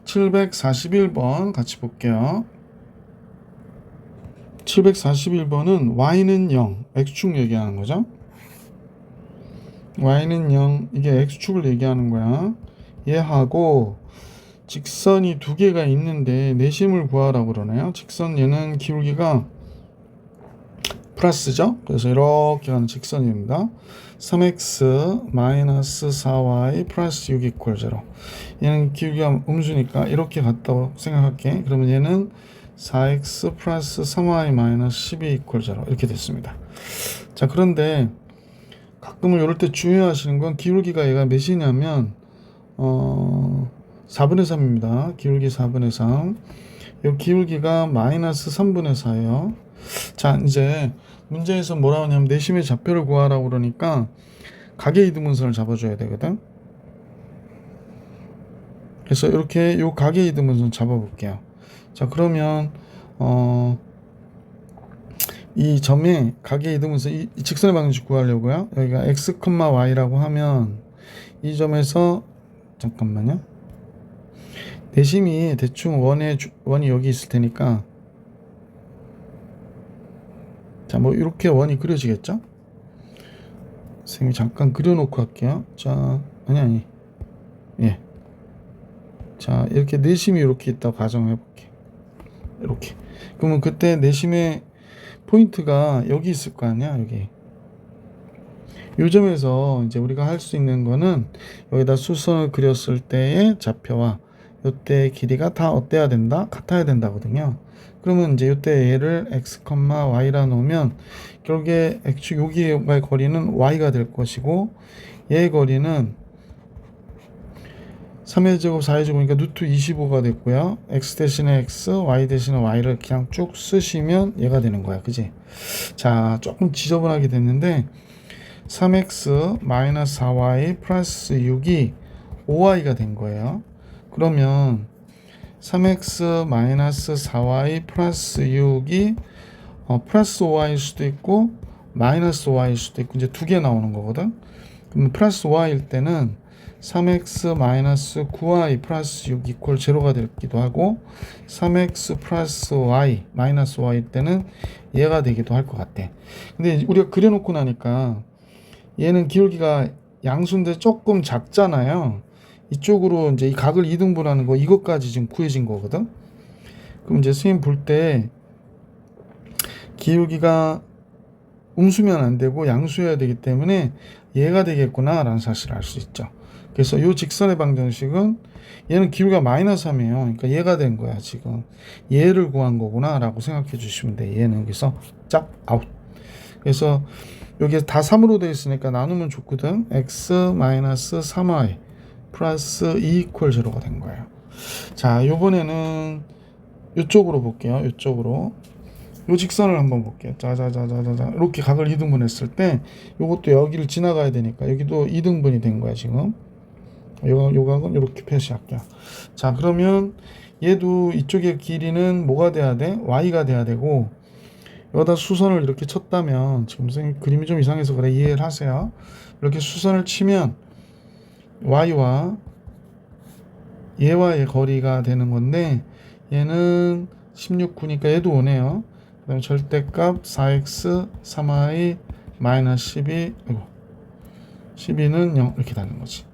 741번 같이 볼게요. 741번은 y는 0, x축 얘기하는 거죠. y는 0, 이게 x축을 얘기하는 거야. 얘하고 직선이 두 개가 있는데 내심을 구하라고 그러네요. 직선 얘는 기울기가 플러스죠. 그래서 이렇게 가는 직선입니다. 3x 마이너스 4y 플러스 6 이퀄 0. 얘는 기울기가 음수니까 이렇게 갔다고 생각할게. 그러면 얘는 4x 플러스 3y 마이너스 12 이퀄 0 이렇게 됐습니다. 자, 그런데 가끔은 이럴 때 중요하시는 건 기울기가 얘가 몇이냐면 4분의 3입니다. 기울기 4분의 3. 이 기울기가 마이너스 3분의 4예요. 자, 이제 문제에서 뭐라고 하냐면 내심의 좌표를 구하라고 그러니까 가계 이등분선을 잡아줘야 되거든. 그래서 이렇게 요 가계 이등분선 잡아볼게요. 자, 그러면 이 점의 가계 이등분선 이 직선의 방정식 구하려고요. 여기가 x, y라고 하면 이 점에서 잠깐만요. 내심이 대충 원이 여기 있을 테니까 자, 뭐 이렇게 원이 그려지겠죠? 선생님이 잠깐 그려놓고 할게요. 자, 아니 예. 자, 이렇게 내심이 이렇게 있다고 가정해 볼게. 이렇게. 그러면 그때 내심의 포인트가 여기 있을 거 아니야, 여기. 요 점에서 이제 우리가 할 수 있는 거는 여기다 수선을 그렸을 때의 좌표와 요때의 길이가 다 어때야 된다? 같아야 된다거든요. 그러면 이제 요때 얘를 x, y라 놓으면 결국에 x축 여기의 거리는 y가 될 것이고 얘의 거리는 3의 제곱 4의 제곱이니까 루트 25가 됐고요. x 대신에 x, y 대신에 y를 그냥 쭉 쓰시면 얘가 되는 거야. 그지? 자, 조금 지저분하게 됐는데 3x 마이너스 4y 플러스 6이 5y가 된 거예요. 그러면 3x 마이너스 4y 플러스 6이 플러스 5y일 수도 있고 마이너스 5y일 수도 있고 이제 두 개 나오는 거거든. 그럼 플러스 5y일 때는 3x 마이너스 9y 플러스 6 이퀄 0가 되기도 하고 3x 플러스 y 마이너스 y일 때는 얘가 되기도 할 것 같아. 근데 우리가 그려놓고 나니까 얘는 기울기가 양수인데 조금 작잖아요. 이쪽으로 이제 이 각을 이등분하는 거 이것까지 지금 구해진 거거든. 그럼 이제 선생님 볼 때 기울기가 음수면 안 되고 양수여야 되기 때문에 얘가 되겠구나 라는 사실을 알 수 있죠. 그래서 이 직선의 방정식은 얘는 기울기가 마이너스 3이에요. 그러니까 얘가 된 거야. 지금 얘를 구한 거구나 라고 생각해 주시면 돼. 얘는 여기서 cap 아웃. 그래서 여기 다 3으로 되어 있으니까 나누면 좋거든. x 마이너스 3y 플러스 2 이퀄 0가 된 거예요. 자, 요번에는 이쪽으로 볼게요. 이쪽으로 요 직선을 한번 볼게요. 자자자자자 이렇게 각을 2등분 했을 때 요것도 여기를 지나가야 되니까 여기도 2등분이 된 거야. 지금 요 각은 이렇게 표시할게요. 자, 그러면 얘도 이쪽의 길이는 뭐가 돼야 돼? y가 돼야 되고 여기다 수선을 이렇게 쳤다면 지금 선생님 그림이 좀 이상해서 그래. 이해를 하세요. 이렇게 수선을 치면 y와 얘와의 거리가 되는 건데 얘는 16, 9니까 얘도 오네요. 그 다음에 절대값 4x 3y 마이너스 12 12는 0 이렇게 되는 거지.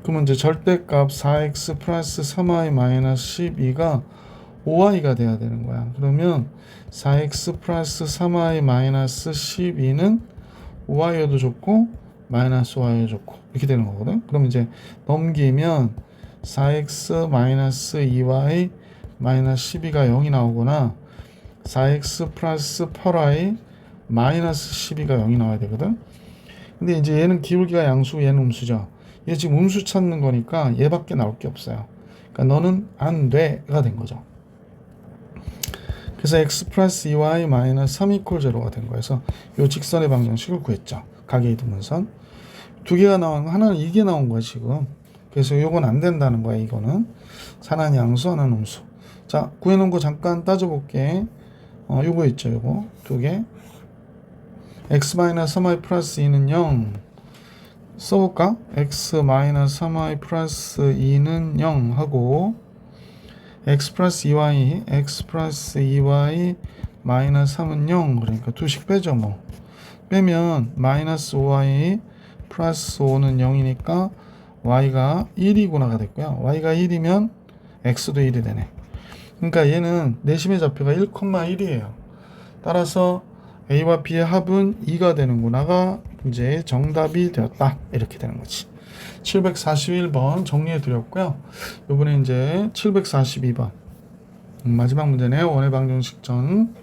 그러면 이제 절대값 4x 플러스 3y 마이너스 12가 5y가 돼야 되는 거야. 그러면 4x 플러스 3y 마이너스 12는 y여도 좋고 마이너스 y여도 좋고 이렇게 되는 거거든. 그럼 이제 넘기면 4x 마이너스 2y 마이너스 12가 0이 나오거나 4x 플러스 8y 마이너스 12가 0이 나와야 되거든. 근데 이제 얘는 기울기가 양수고 얘는 음수죠. 얘 지금 음수 찾는 거니까 얘밖에 나올 게 없어요. 그러니까 너는 안 돼가 된 거죠. 그래서 x 플러스 2y 마이너스 3 이퀄 제로가 된 거여서 요 직선의 방정식을 구했죠. 각의 이등분선. 두 개가 나온 거, 하나는 이게 나온 거야 지금. 그래서 요건 안 된다는 거야. 이거는 하나는 양수 하나는 음수. 자, 구해놓은 거 잠깐 따져볼게. 요거 있죠. 요거 두 개. x 마이너스 3y 플러스 2는 0 써볼까? x 마이너스 3y 플러스 2는 0 하고 x 플러스 2y x 플러스 2y 마이너스 3은 0 그러니까 두씩 빼죠. 뭐 빼면 마이너스 5y 플러스 5는 0이니까 y가 1이구나가 됐고요. y가 1이면 x도 1이 되네. 그러니까 얘는 내심의 좌표가 1,1이에요. 따라서 a와 b의 합은 2가 되는구나가 이제 정답이 되었다. 이렇게 되는 거지. 741번 정리해 드렸고요. 이번에 이제 742번 마지막 문제네요. 원의 방정식전.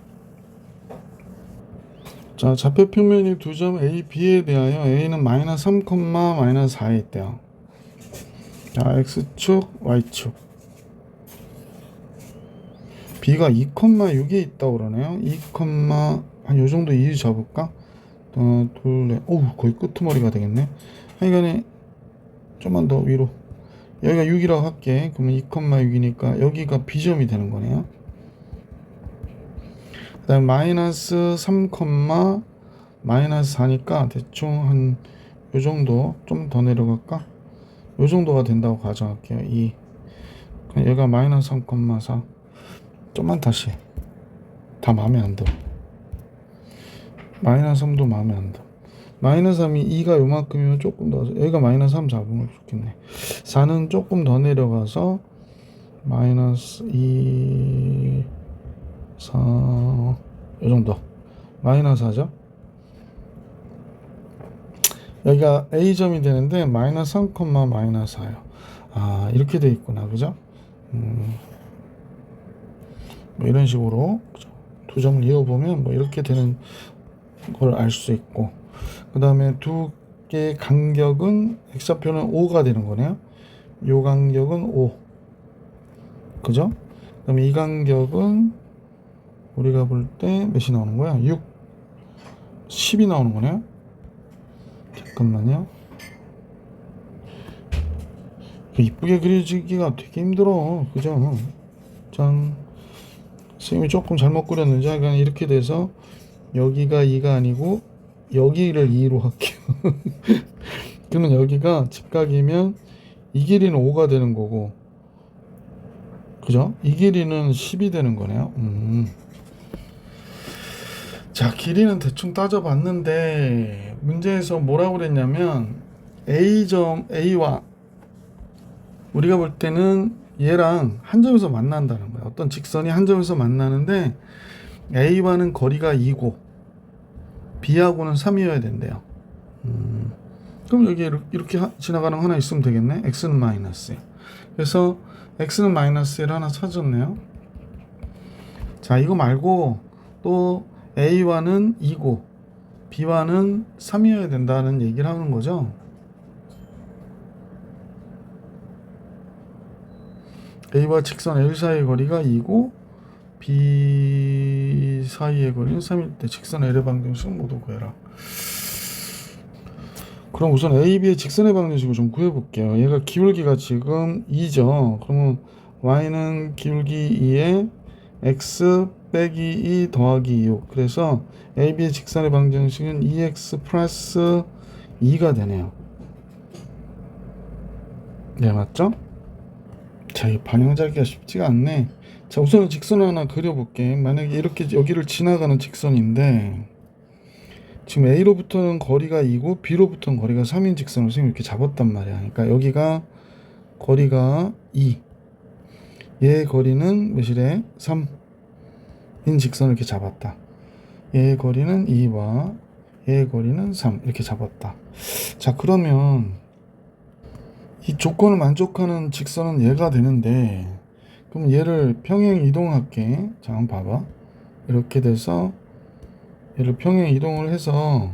자, 좌표 평면이 두 점 A, B에 대하여 A는 마이너스 3, 마이너스 4에 있대요. 자, X축, Y축. B가 2,6에 있다고 그러네요. 2, 한 요 정도 2 잡을까? 둘, 넷. 오우, 거의 끄트머리가 되겠네. 하여간에 좀만 더 위로. 여기가 6이라고 할게. 그러면 2,6이니까 여기가 B점이 되는 거네요. 그 다음에 마이너스 3, 마이너스 4니까 대충 한 요 정도 좀 더 내려갈까? 요 정도가 된다고 가정할게요. 2. 그럼 얘가 마이너스 3,4. 좀만 다시. 다 마음에 안 들어. 마이너스 3도 마음에 안 들어. 마이너스 3이 2가 요만큼이면 조금 더, 여기가 마이너스 3 잡으면 좋겠네. 4는 조금 더 내려가서 마이너스 2, 4, 요 정도. 마이너스 4죠. 여기가 A점이 되는데 마이너스 3, 마이너스 4요. 아, 이렇게 돼 있구나. 그죠? 뭐 이런 식으로 두 점을 이어보면 뭐 이렇게 되는 걸 알 수 있고, 그 다음에 두 개의 간격은 x좌표는 5가 되는 거네요. 요 간격은 5. 그죠? 그 다음에 이 간격은 우리가 볼 때 몇이 나오는 거야? 6, 10이 나오는 거네요. 잠깐만요. 이쁘게 그려지기가 되게 힘들어. 그죠? 짠. 선생님이 조금 잘못 그렸는지 약간 이렇게 돼서 여기가 2가 아니고 여기를 2로 할게요. 그러면 여기가 직각이면 이 길이는 5가 되는 거고, 그죠? 이 길이는 10이 되는 거네요. 자, 길이는 대충 따져봤는데 문제에서 뭐라고 그랬냐면 A점 A와 우리가 볼 때는 얘랑 한 점에서 만난다는 거야. 어떤 직선이 한 점에서 만나는데 A와는 거리가 2고 B하고는 3이어야 된대요. 그럼 여기 이렇게 지나가는 거 하나 있으면 되겠네. X는 마이너스. 그래서 X는 마이너스 1 하나 찾았네요. 자, 이거 말고 또 A와는 2고 B와는 3이어야 된다는 얘기를 하는 거죠. A와 직선 L 사이의 거리가 2고 B 사이의 거리는 3일 때 직선 L의 방정식은 모두 구해라. 그럼 우선 A, B의 직선의 방정식을 좀 구해볼게요. 얘가 기울기가 지금 2죠. 그러면 Y는 기울기 2에 X 빼기 2 더하기 6. 그래서 A, B의 직선의 방정식은 2X 플러스 2가 되네요. 네, 맞죠? 자, 이 반영 자기가 쉽지가 않네. 자, 우선 직선 하나 그려볼게. 만약에 이렇게 여기를 지나가는 직선인데 지금 A로부터는 거리가 2고 B로부터는 거리가 3인 직선을 선생님이 이렇게 잡았단 말이야. 그러니까 여기가 거리가 2, 얘의 거리는 몇이래? 3인 직선을 이렇게 잡았다. 얘의 거리는 2와 얘의 거리는 3 이렇게 잡았다. 자, 그러면 이 조건을 만족하는 직선은 얘가 되는데, 그럼 얘를 평행 이동할게. 자, 한번 봐봐. 이렇게 돼서 얘를 평행 이동을 해서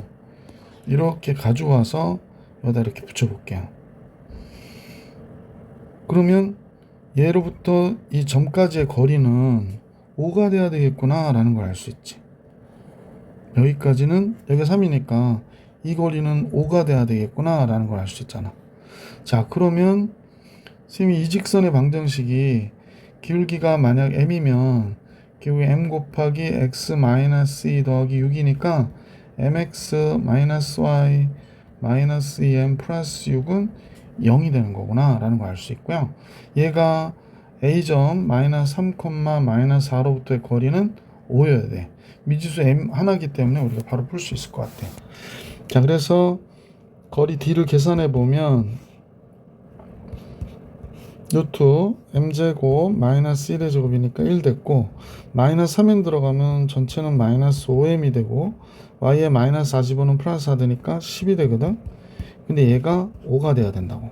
이렇게 가져와서 여기다 이렇게 붙여볼게요. 그러면 얘로부터 이 점까지의 거리는 5가 돼야 되겠구나 라는 걸 알 수 있지. 여기까지는 여기가 3이니까 이 거리는 5가 돼야 되겠구나 라는 걸 알 수 있잖아. 자, 그러면 선생님이 이 직선의 방정식이 기울기가 만약 m이면 기울기 m 곱하기 x 마이너스 2 더하기 6이니까 mx 마이너스 y 마이너스 2m 플러스 6은 0이 되는 거구나 라는 걸 알 수 있고요. 얘가 a점 마이너스 3, 마이너스 4로부터의 거리는 5여야 돼. 미지수 m 하나이기 때문에 우리가 바로 풀 수 있을 것 같아. 자, 그래서 거리 d를 계산해 보면 루트 m제곱 마이너스 1의 제곱이니까 1 됐고, 마이너스 3m 들어가면 전체는 마이너스 5m이 되고, y에 마이너스 4 집어넣으면 플러스 4 되니까 10이 되거든. 근데 얘가 5가 돼야 된다고.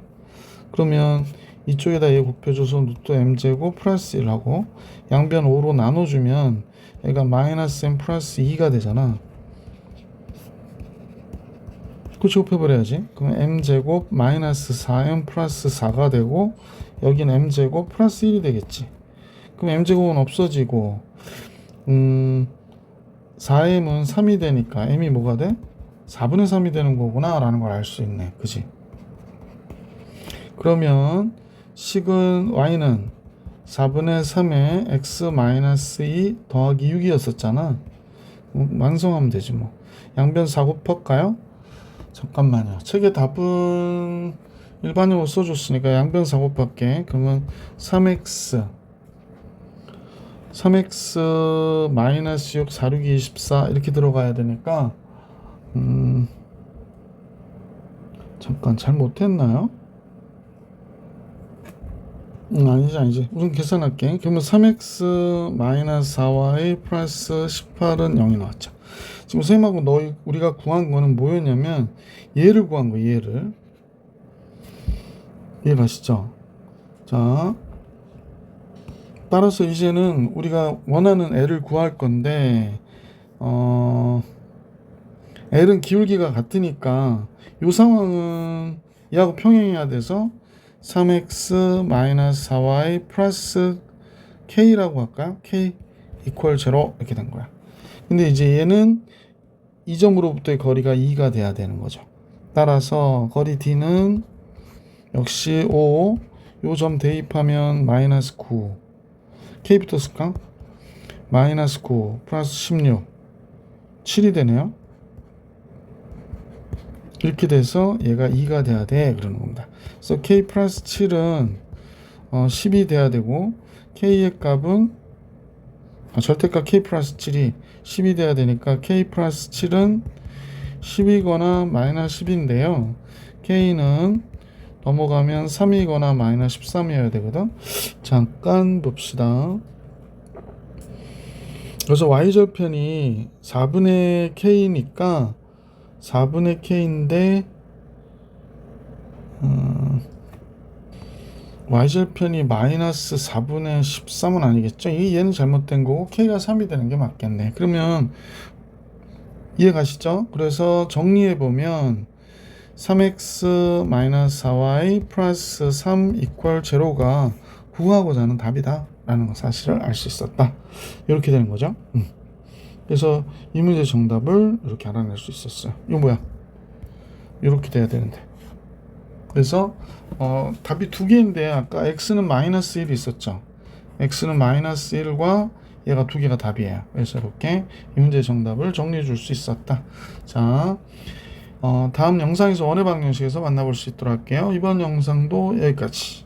그러면 이쪽에다 얘 곱해줘서 루트 m제곱 플러스 1하고 양변 5로 나눠주면 얘가 마이너스 m 플러스 2가 되잖아. 그치, 곱해버려야지. 그럼 m제곱 마이너스 4m 플러스 4가 되고, 여기는 m제곱 플러스 1이 되겠지. 그럼 m제곱은 없어지고 4m은 3이 되니까 m이 뭐가 돼? 4분의 3이 되는 거구나 라는 걸 알 수 있네. 그치? 그러면 식은 y는 4분의 3에 x 마이너스 2 더하기 6이었었잖아. 완성하면 되지 뭐. 양변 4 곱할까요? 잠깐만요. 책에 답은 일반형으로 써줬으니까 양변 4 곱할게. 그러면 3x 마이너스 6 4, 6, 24 이렇게 들어가야 되니까 잠깐 잘못했나요? 아니지. 우선 계산할게. 그러면 3x 마이너스 4y 플러스 18은 0이 나왔죠. 지금 선생님하고 우리가 구한 거는 뭐였냐면 얘를 구한 거, 얘를. 이해가시죠? 자, 따라서 이제는 우리가 원하는 L을 구할 건데, L은 기울기가 같으니까 이 상황은 얘하고 평행해야 돼서 3x 마이너스 4y 플러스 k라고 할까요? k 이퀄 0 이렇게 된 거야. 근데 이제 얘는 이 점으로부터의 거리가 2가 돼야 되는 거죠. 따라서 거리 d는 역시 5, 요 점 대입하면 마이너스 9, k부터 쓸까? 마이너스 9 플러스 16, 7이 되네요. 이렇게 돼서 얘가 2가 돼야 돼 그러는 겁니다. 그래서 k 플러스 7은 10이 돼야 되고, k의 값은 절대값 k 플러스 7이 10이 돼야 되니까 k 플러스 7은 10이거나 마이너스 10인데요. k는 넘어가면 3이거나 마이너스 13이어야 되거든. 잠깐 봅시다. 그래서 y절편이 4분의 k니까 4분의 k인데 y절편이 마이너스 4분의 13은 아니겠죠? 얘는 잘못된 거고 k가 3이 되는 게 맞겠네. 그러면 이해가시죠? 그래서 정리해보면 3x 마이너스 4y 플러스 3 이퀄 0가 구하고자 하는 답이다 라는 사실을 알 수 있었다. 이렇게 되는 거죠. 그래서 이 문제 정답을 이렇게 알아낼 수 있었어요. 이거 뭐야? 이렇게 돼야 되는데. 그래서 답이 두 개인데 아까 x는 마이너스 1이 있었죠. x는 마이너스 1과 얘가 두 개가 답이에요. 그래서 이렇게 이 문제 정답을 정리해 줄 수 있었다. 자, 다음 영상에서 원의 방정식에서 만나볼 수 있도록 할게요. 이번 영상도 여기까지.